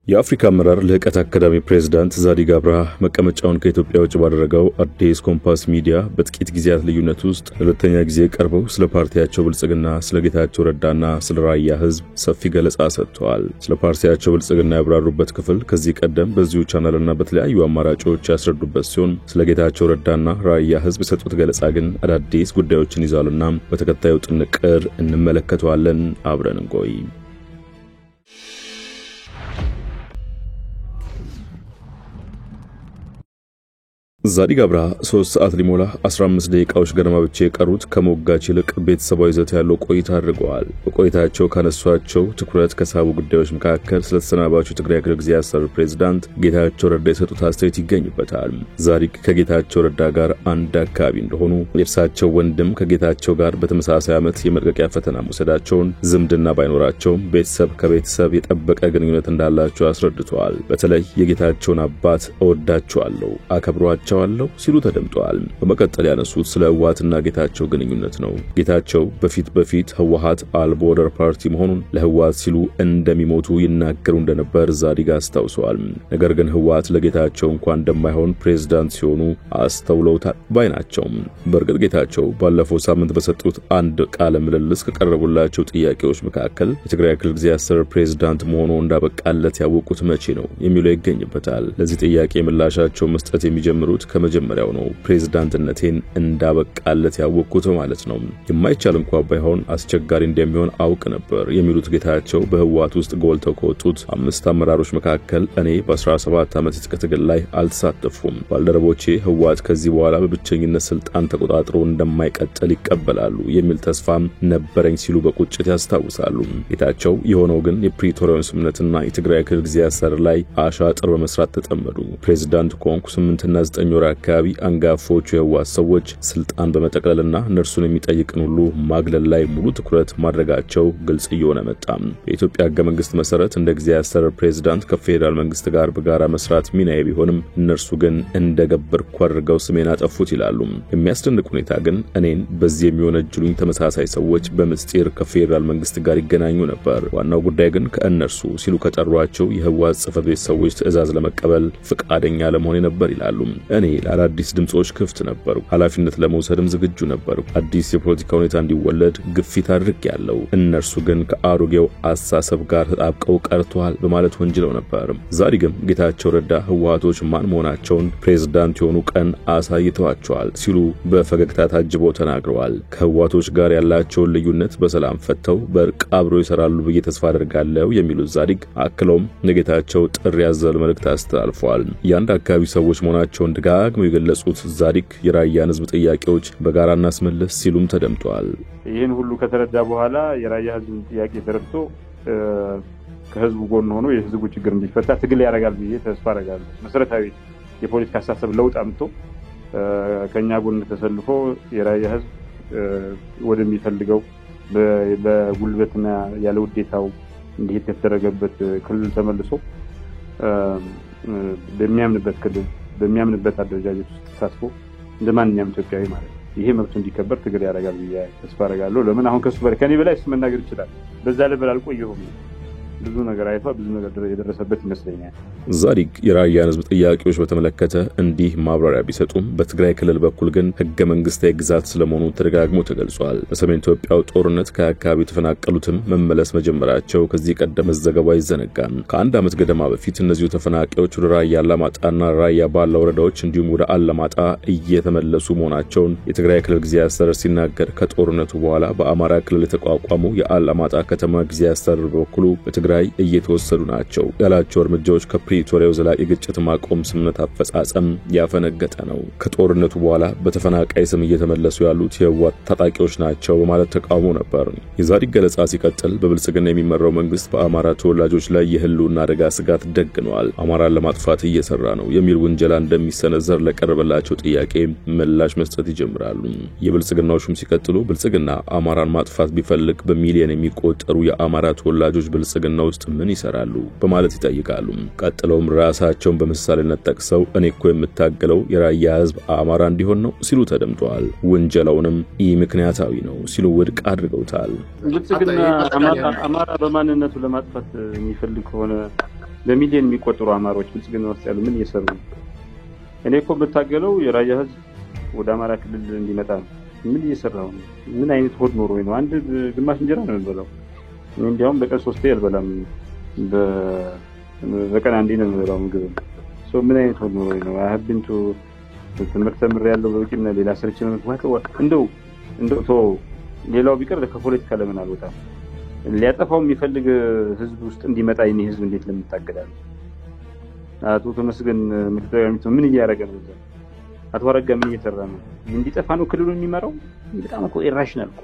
የአፍሪካ አመራር ልህቀት አካዳሚ ፕሬዝዳንት ዛዲግ አብርሃ መቀመጫውን ከኢትዮጵያ ውጭ ባደረገው አዲስ ኮምፓስ ሚዲያ በጥቂት ጊዜያት ልዩነት ውስጥ ለሁለተኛ ጊዜ ቀርበው ስለ ፓርቲያቸው ብልጽግና፣ ስለ ጌታቸው ረዳና ስለ ራያ ህዝብ ሰፊ ገለጻ ሰጥተዋል። ስለ ፓርቲያቸው ብልጽግና ያብራሩበት ክፍል ከዚህ ቀደም በዚሁ ቻናልና በተለያዩ አማራጮች ያስረዱበት ሲሆን ስለ ጌታቸው ረዳና ራያ ህዝብ የሰጡት ገለጻ ግን አዳዲስ ጉዳዮችን ይዟልና በተከታዩ ጥንቅር እንመለከተዋለን። አብረን እንቆይ። ዛዲግ አብርሃ 3 ሰዓት ሊሞላ 15 ደቂቃዎች ገደማ ብቻ የቀሩት ከሞጋች ይልቅ ቤተሰባዊ ይዘት ያለው ቆይታ አድርገዋል። በቆይታቸው ካነሷቸው ትኩረት ከሳቡ ጉዳዮች መካከል ስለተሰናባቹ ትግራይ ክልል ጊዜያዊ አስተዳደር ፕሬዝዳንት ጌታቸው ረዳ የሰጡት አስተያየት ይገኝበታል። ዛዲግ ከጌታቸው ረዳ ጋር አንድ አካባቢ እንደሆኑ፣ የእርሳቸው ወንድም ከጌታቸው ጋር በተመሳሳይ ዓመት የመልቀቂያ ፈተና መውሰዳቸውን፣ ዝምድና ባይኖራቸውም ቤተሰብ ከቤተሰብ የጠበቀ ግንኙነት እንዳላቸው አስረድተዋል። በተለይ የጌታቸውን አባት እወዳቸዋለሁ፣ አከብሯቸው ሲሉ ተደምጠዋል። በመቀጠል ያነሱት ስለ ህወሓትና ጌታቸው ግንኙነት ነው። ጌታቸው በፊት ህወሓት አልቦርደር ፓርቲ መሆኑን ለህወሓት ሲሉ እንደሚሞቱ ይናገሩ እንደነበር ዛዲግ አስታውሰዋል። ነገር ግን ህወሓት ለጌታቸው እንኳን እንደማይሆን ፕሬዝዳንት ሲሆኑ አስተውለውታል ባይ ናቸው። በእርግጥ ጌታቸው ባለፈው ሳምንት በሰጡት አንድ ቃለ ምልልስ ከቀረቡላቸው ጥያቄዎች መካከል የትግራይ ክልል ጊዜያዊ አስተዳደር ፕሬዝዳንት መሆኑ እንዳበቃለት ያወቁት መቼ ነው የሚለው ይገኝበታል። ለዚህ ጥያቄ ምላሻቸው መስጠት የሚጀምሩት ከመጀመሪያው ነው። ፕሬዝዳንትነቴን እንዳበቃለት ያወቁት ማለት ነው። የማይቻል እንኳን ባይሆን አስቸጋሪ እንደሚሆን አውቅ ነበር የሚሉት ጌታቸው በህወሓት ውስጥ ጎልተው ከወጡት 5 አመራሮች መካከል እኔ በ17 ዓመት ትግል ላይ አልተሳተፍኩም። ባልደረቦቼ ህወሓት ከዚህ በኋላ በብቸኝነት ስልጣን ተቆጣጥሮ እንደማይቀጥል ይቀበላሉ የሚል ተስፋም ነበረኝ ሲሉ በቁጭት ያስታውሳሉ። ጌታቸው የሆነው ግን የፕሪቶሪያውን ስምምነትና የትግራይ ክልል ጊዜያዊ አስተዳደር ላይ አሻጥር በመስራት ተጠመዱ። ፕሬዝዳንት ኮንኩ 8 እና 9 ወር አካባቢ አንጋፎቹ የህወሓት ሰዎች ስልጣን በመጠቅለልና እነርሱን የሚጠይቅን ሁሉ ማግለል ላይ ሙሉ ትኩረት ማድረጋቸው ግልጽ እየሆነ መጣ። በኢትዮጵያ ህገ መንግስት መሰረት እንደ ጊዜያዊ አስተዳደር ፕሬዝዳንት ከፌደራል መንግስት ጋር በጋራ መስራት ሚናዬ ቢሆንም እነርሱ ግን እንደገበርኩ አድርገው ስሜን አጠፉት ይላሉ። የሚያስደንቅ ሁኔታ ግን እኔን በዚህ የሚወነጅሉኝ ተመሳሳይ ሰዎች በምስጢር ከፌደራል መንግስት ጋር ይገናኙ ነበር። ዋናው ጉዳይ ግን ከእነርሱ ሲሉ ከጠሯቸው የህወሓት ጽሕፈት ቤት ሰዎች ትዕዛዝ ለመቀበል ፈቃደኛ ለመሆን ነበር ይላሉ። እኔ ለአዳዲስ ድምጾች ክፍት ነበሩ፣ ኃላፊነት ለመውሰድም ዝግጁ ነበሩ። አዲስ የፖለቲካ ሁኔታ እንዲወለድ ግፊት አድርጌያለሁ። እነርሱ ግን ከአሮጌው አሳሰብ ጋር ተጣብቀው ቀርተዋል በማለት ወንጅለው ነበር። ዛዲግም ጌታቸው ረዳ ህወሓቶች ማን መሆናቸውን ፕሬዝዳንት የሆኑ ቀን አሳይተዋቸዋል ሲሉ በፈገግታ ታጅበው ተናግረዋል። ከህወሓቶች ጋር ያላቸውን ልዩነት በሰላም ፈተው በእርቅ አብረው ይሰራሉ ብዬ ተስፋ አደርጋለሁ የሚሉት ዛዲግ አክለውም ለጌታቸው ጥሪ ያዘለ መልእክት አስተላልፈዋል። የአንድ አካባቢ ሰዎች መሆናቸውን ደጋግመው የገለጹት ዛዲግ የራያን ህዝብ ጥያቄዎች በጋራ እናስመልስ ሲሉም ተደምጠዋል። ይህን ሁሉ ከተረዳ በኋላ የራያ ህዝብ ጥያቄ ተረድቶ ከህዝቡ ጎን ሆኖ የህዝቡ ችግር እንዲፈታ ትግል ያደርጋል ብዬ ተስፋ አደርጋለሁ። መሰረታዊ የፖለቲካ አስተሳሰብ ለውጥ አምጥቶ ከኛ ጎን ተሰልፎ የራያ ህዝብ ወደሚፈልገው በጉልበትና ያለ ውዴታው እንዲሄድ ከተደረገበት ክልል ተመልሶ በሚያምንበት ክልል በሚያምንበት አደረጃጀት ውስጥ ተሳትፎ እንደማንኛውም ኢትዮጵያዊ ማለት ይሄ መብቱ እንዲከበር ትግል ያደርጋል ብዬ ተስፋ አደርጋለሁ። ለምን አሁን ከሱ ከኔ በላይ መናገር ይችላል። በዛ ለበል አልቆየሁም። ብዙ ነገር አይቷል፣ ብዙ ነገር የደረሰበት ይመስለኛል። ዛዲግ የራያን ህዝብ ጥያቄዎች በተመለከተ እንዲህ ማብራሪያ ቢሰጡም በትግራይ ክልል በኩል ግን ህገ መንግስታዊ ግዛት ስለመሆኑ ተደጋግሞ ተገልጿል። በሰሜን ኢትዮጵያው ጦርነት ከአካባቢው የተፈናቀሉትም መመለስ መጀመራቸው ከዚህ ቀደም መዘገቡ አይዘነጋም። ከአንድ ዓመት ገደማ በፊት እነዚሁ ተፈናቃዮች ወደ ራያ አላማጣና ራያ ባላ ወረዳዎች እንዲሁም ወደ አላማጣ እየተመለሱ መሆናቸውን የትግራይ ክልል ጊዜያዊ አስተዳደር ሲናገር ከጦርነቱ በኋላ በአማራ ክልል የተቋቋመው የአላማጣ ከተማ ጊዜያዊ አስተዳደር በኩሉ በትግራይ እየተወሰዱ ናቸው ያላቸው እርምጃዎች ከፕሪቶሪያው ዘላቂ ግጭት ማቆም ስምምነት አፈጻጸም ያፈነገጠ ነው። ከጦርነቱ በኋላ በተፈናቃይ ስም እየተመለሱ ያሉት የህወሓት ታጣቂዎች ናቸው በማለት ተቃውሞ ነበር። የዛዲግ ገለጻ ሲቀጥል በብልጽግና የሚመራው መንግስት በአማራ ተወላጆች ላይ የህልውና አደጋ ስጋት ደግኗል፣ አማራን ለማጥፋት እየሰራ ነው የሚል ውንጀላ እንደሚሰነዘር ለቀረበላቸው ጥያቄ ምላሽ መስጠት ይጀምራሉ። የብልጽግናው ሹም ሲቀጥሉ ብልጽግና አማራን ማጥፋት ቢፈልግ በሚሊዮን የሚቆጠሩ የአማራ ተወላጆች ብልጽግና ውስጥ ምን ይሰራሉ በማለት ይጠይቃሉ። ቀጥለውም ራሳቸውን በመሳለነት ጠቅሰው እኔ እኮ የምታገለው የራያ ህዝብ አማራ እንዲሆን ነው ሲሉ ተደምጠዋል። ወንጀላውንም ምክንያታዊ ነው ሲሉ ውድቅ አድርገውታል። ብልጽግና አማራ በማንነቱ ለማጥፋት የሚፈልግ ሆነ በሚሊዮን የሚቆጠሩ አማሮች ብልጽግና ውስጥ ያሉ ምን እየሰሩ ነው? እኔ እኮ በታገለው የራያ ህዝብ ወደ አማራ ክልል እንዲመጣ ነው። ምን እየሰራው ነው? ምን አይነት ሆድ ኖሮ ነው? አንድ ግማሽ እንጀራ ነው የምበላው። እኔ እንዲያውም በቀን 3 አልበላም። በቀን አንዴ ነው የምበላው ምግብ። ምን አይነት ሆድ ኖሮ ነው? አህብንቱ ትምህርት ተምሬያለሁ በቂም ነው ሌላ ሰርች ነው ማለት እንደው ሌላው ቢቀር ከፖለቲካ ለምን አልወጣም? ሊያጠፋው የሚፈልግ ህዝብ ውስጥ እንዲመጣ የኔ ህዝብ እንዴት ለምታገዳለህ? አቶ ተመስገን ምክንያቱም ምን እያደረገ ነው? አቶ አረጋ ምን እየሰራ ነው? እንዲጠፋ ነው ክልሉን የሚመራው? በጣም እኮ ኢራሽናል እኮ።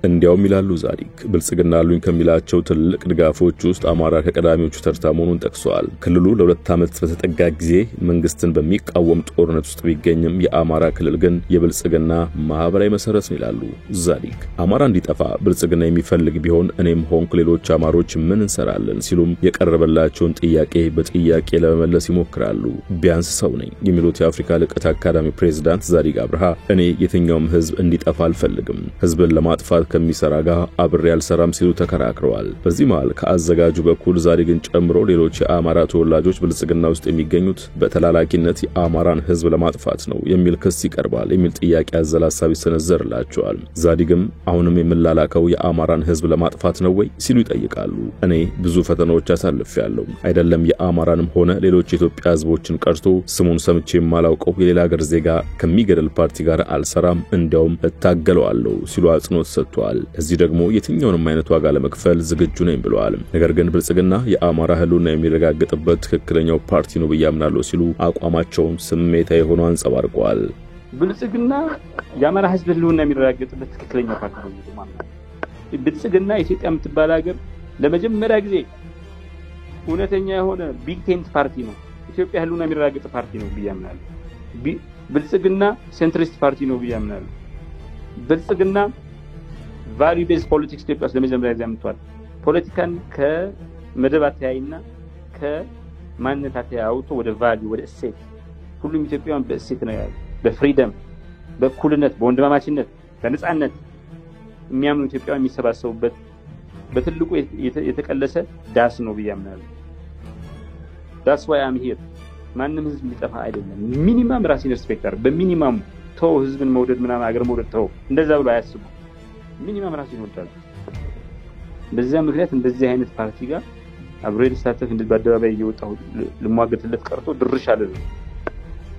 እንዲያውም ይላሉ ዛዲግ ብልጽግና አሉኝ ከሚላቸው ትልቅ ድጋፎች ውስጥ አማራ ከቀዳሚዎቹ ተርታ መሆኑን ጠቅሰዋል። ክልሉ ለ2 ዓመት በተጠጋ ጊዜ መንግስትን በሚቃወም ጦርነት ውስጥ ቢገኝም የአማራ ክልል ግን የብልጽግና ማህበራዊ መሰረት ነው ይላሉ ዛዲግ። አማራ እንዲጠፋ ብልጽግና የሚፈልግ ቢሆን እኔም ሆንኩ ሌሎች አማሮች ምን እንሰራለን ሲሉም የቀረበላቸውን ጥያቄ በጥያቄ ለመመለስ ይሞክራሉ። ቢያንስ ሰው ነኝ የሚሉት የአፍሪካ ልቀት አካዳሚ ፕሬዝዳንት ዛዲግ አብርሃ እኔ የትኛውም ህዝብ እንዲጠፋ አልፈልግም፣ ህዝብን ለማጥፋት ከሚሰራ ጋር አብሬ አልሰራም ሲሉ ተከራክረዋል። በዚህ መሃል ከአዘጋጁ በኩል ዛዲግን ጨምሮ ሌሎች የአማራ ተወላጆች ብልጽግና ውስጥ የሚገኙት በተላላኪነት የአማራን ህዝብ ለማጥፋት ነው የሚል ክስ ይቀርባል የሚል ጥያቄ አዘል ሐሳብ ይሰነዘርላቸዋል። ዛዲግም አሁንም የምላላከው የአማራን ህዝብ ለማጥፋት ነው ወይ ሲሉ ይጠይቃሉ። እኔ ብዙ ፈተናዎች አሳልፌያለሁ፣ አይደለም የአማራንም ሆነ ሌሎች የኢትዮጵያ ህዝቦችን ቀርቶ ስሙን ሰምቼ የማላውቀው የሌላ ሀገር ዜጋ ከሚገደል ፓርቲ ጋር አልሰራም፣ እንዲያውም እታገለዋለሁ ሲሉ አጽንኦት ሰጥተዋል። እዚህ ደግሞ የትኛውንም አይነት ዋጋ ለመክፈል ዝግጁ ነኝ ብለዋል። ነገር ግን ብልጽግና የአማራ ህልውና የሚረጋገጥበት ትክክለኛው ፓርቲ ነው ብያምናለሁ ሲሉ አቋማቸውን ስሜታዊ ሆነው አንጸባርቀዋል። ብልጽግና የአማራ ህዝብ ህልውና የሚረጋገጥበት ትክክለኛው ፓርቲ ነው ማለት ብልጽግና ኢትዮጵያ የምትባል ሀገር ለመጀመሪያ ጊዜ እውነተኛ የሆነ ቢግ ቴንት ፓርቲ ነው። ኢትዮጵያ ህልውና የሚረጋገጥ ፓርቲ ነው ብያምናለሁ። ብልጽግና ሴንትሪስት ፓርቲ ነው ብያምናለሁ። ብልጽግና ቫልዩ ቤዝ ፖለቲክስ ኢትዮጵያ ለመጀመሪያ ጊዜ አምጥቷል። ፖለቲካን ከመደብ አተያይና ከማንነት አተያይ አውጥቶ ወደ ቫልዩ ወደ እሴት ሁሉም ኢትዮጵያውያን በእሴት ነው ያለው። በፍሪደም፣ በእኩልነት፣ በወንድማማችነት፣ በነጻነት የሚያምኑ ኢትዮጵያውያን የሚሰባሰቡበት በትልቁ የተቀለሰ ዳስ ነው ብያምናለሁ። that's why I'm here። ማንም ህዝብ ሊጠፋ አይደለም። ሚኒማም ራስን ሪስፔክት አድርግ። በሚኒማም ተው ህዝብን መውደድ ምናምን አገር መውደድ ተው። እንደዛ ብሎ አያስቡ። ሚኒማም ራስን ይወዳል። በዚያ ምክንያት እንደዚህ አይነት ፓርቲ ጋር አብሬ ልሳተፍ እንደዚህ በአደባባይ እየወጣሁ ልሟገትለት ቀርቶ ድርሽ አለ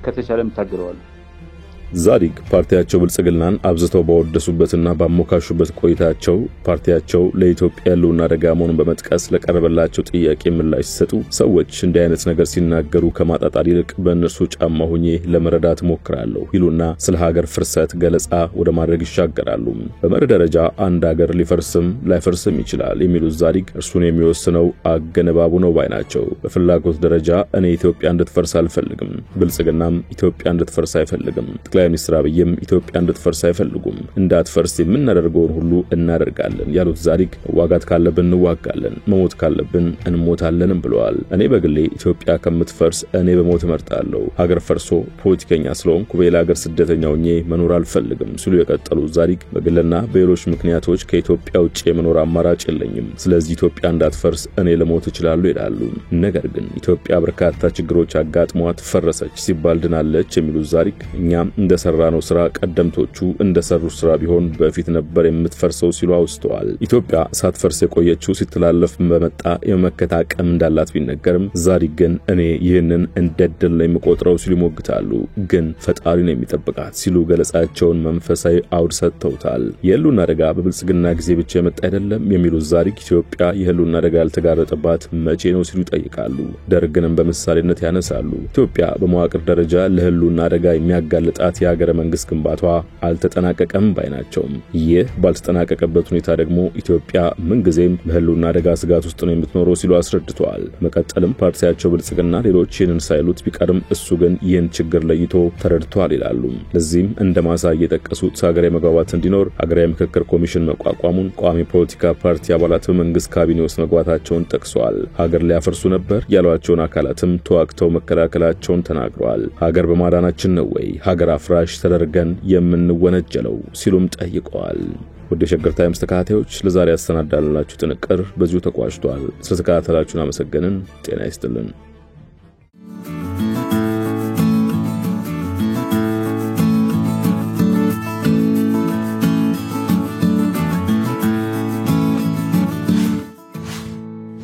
ከተቻለም ታገረዋለሁ። ዛዲግ ፓርቲያቸው ብልጽግናን አብዝተው ባወደሱበትና ባሞካሹበት ቆይታቸው ፓርቲያቸው ለኢትዮጵያ ያለውን አደጋ መሆኑን በመጥቀስ ለቀረበላቸው ጥያቄ ምላሽ ሲሰጡ ሰዎች እንዲህ አይነት ነገር ሲናገሩ ከማጣጣል ይልቅ በእነርሱ ጫማ ሆኜ ለመረዳት ሞክራለሁ ይሉና ስለ ሀገር ፍርሰት ገለጻ ወደ ማድረግ ይሻገራሉ። በመርህ ደረጃ አንድ ሀገር ሊፈርስም ላይፈርስም ይችላል የሚሉት ዛዲግ እርሱን የሚወስነው አገነባቡ ነው ባይ ናቸው። በፍላጎት ደረጃ እኔ ኢትዮጵያ እንድትፈርስ አልፈልግም፣ ብልጽግናም ኢትዮጵያ እንድትፈርስ አይፈልግም። ሚኒስትር አብይም ኢትዮጵያ እንድትፈርስ አይፈልጉም። እንዳትፈርስ የምናደርገውን ሁሉ እናደርጋለን ያሉት ዛዲግ ዋጋት ካለብን እንዋጋለን፣ መሞት ካለብን እንሞታለንም ብለዋል። እኔ በግሌ ኢትዮጵያ ከምትፈርስ እኔ በሞት እመርጣለሁ። ሀገር ፈርሶ ፖለቲከኛ ስለሆንኩ በሌላ ሀገር ስደተኛ ሆኜ መኖር አልፈልግም ሲሉ የቀጠሉት ዛዲግ በግልና በሌሎች ምክንያቶች ከኢትዮጵያ ውጪ የመኖር አማራጭ የለኝም፣ ስለዚህ ኢትዮጵያ እንዳትፈርስ እኔ ለሞት እችላለሁ ይላሉ። ነገር ግን ኢትዮጵያ በርካታ ችግሮች አጋጥሟት ፈረሰች ሲባል ድናለች የሚሉት ዛዲግ እኛም እንደሰራነው ስራ ቀደምቶቹ እንደሰሩ ስራ ቢሆን በፊት ነበር የምትፈርሰው ሲሉ አውስተዋል። ኢትዮጵያ ሳትፈርስ የቆየችው ሲተላለፍ በመጣ የመከታ አቅም እንዳላት ቢነገርም ዛዲግ ግን እኔ ይህንን እንደድል ነው የምቆጥረው ሲሉ ሞግታሉ። ግን ፈጣሪ ነው የሚጠብቃት ሲሉ ገለጻቸውን መንፈሳዊ አውድ ሰጥተውታል። የህልውና አደጋ በብልጽግና ጊዜ ብቻ የመጣ አይደለም የሚሉት ዛዲግ ኢትዮጵያ የህልውና አደጋ ያልተጋረጠባት መቼ ነው ሲሉ ይጠይቃሉ። ደርግንም በምሳሌነት ያነሳሉ። ኢትዮጵያ በመዋቅር ደረጃ ለህልውና አደጋ የሚያጋልጣት የሀገረ መንግስት ግንባታ አልተጠናቀቀም ባይናቸው። ይህ ባልተጠናቀቀበት ሁኔታ ደግሞ ኢትዮጵያ ምንጊዜም በህልውና አደጋ ስጋት ውስጥ ነው የምትኖረው ሲሉ አስረድተዋል። መቀጠልም ፓርቲያቸው ብልጽግና ሌሎች ይህንን ሳይሉት ቢቀርም እሱ ግን ይህን ችግር ለይቶ ተረድቷል ይላሉ። ለዚህም እንደ ማሳያ የጠቀሱት ሀገራዊ መግባባት እንዲኖር ሀገራዊ ምክክር ኮሚሽን መቋቋሙን፣ ቋሚ ፖለቲካ ፓርቲ አባላት በመንግስት ካቢኔ ውስጥ መግባታቸውን ጠቅሰዋል። ሀገር ሊያፈርሱ ነበር ያሏቸውን አካላትም ተዋግተው መከላከላቸውን ተናግረዋል። ሀገር በማዳናችን ነው ወይ ሀገር አፍራሽ ተደርገን የምንወነጀለው ሲሉም ጠይቀዋል። ወደ ሸገር ታይምስ ተከታታዮች ለዛሬ ያሰናዳልናችሁ ጥንቅር በዚሁ ተቋጭቷል። ስለተከታተላችሁን አመሰግንን። ጤና ይስጥልን።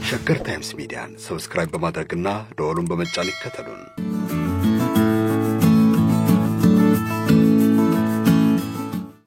ሸገር ታይምስ ሚዲያን ሰብስክራይብ በማድረግና ደወሉን በመጫን ይከተሉን።